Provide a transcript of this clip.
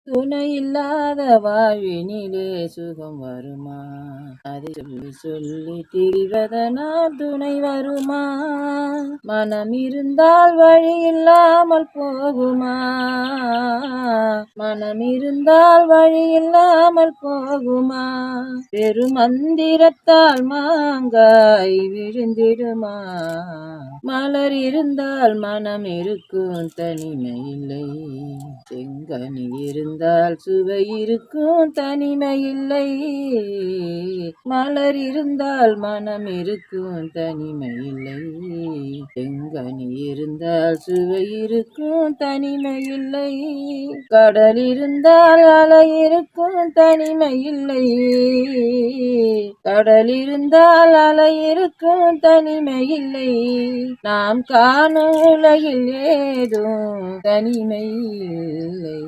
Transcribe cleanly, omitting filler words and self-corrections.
துணை இல்லாத வாழ்வினிலே சுகம் வருமா? அதை சொல்லி சொல்லி திரிவதனால் துணை வருமா? மனம் இருந்தால் வழி இல்லாமல் போகுமா? மனம் இருந்தால் வழி இல்லாமல் போகுமா? பெரும் மந்திரத்தால் மாங்காய் விழுந்திடுமா? மலர் இருந்தால் மனம் இருக்கும், தனிமை இல்லை. செங்கனி இருந்தால் சுவை இருக்கும், தனிமை இல்லை. மலர் இருந்தால் மனம் இருக்கும், தனிமை இல்லை. செங்கனி இருந்தால் சுவை இருக்கும், தனிமை இல்லை. கடல் இருந்தால் அலை இருக்கும், தனிமை இல்லை. கடல் இருந்தால் அலை இருக்கும், தனிமை இல்லை. நாம் காணும் உலகில் ஏதும் தனிமை இல்லை.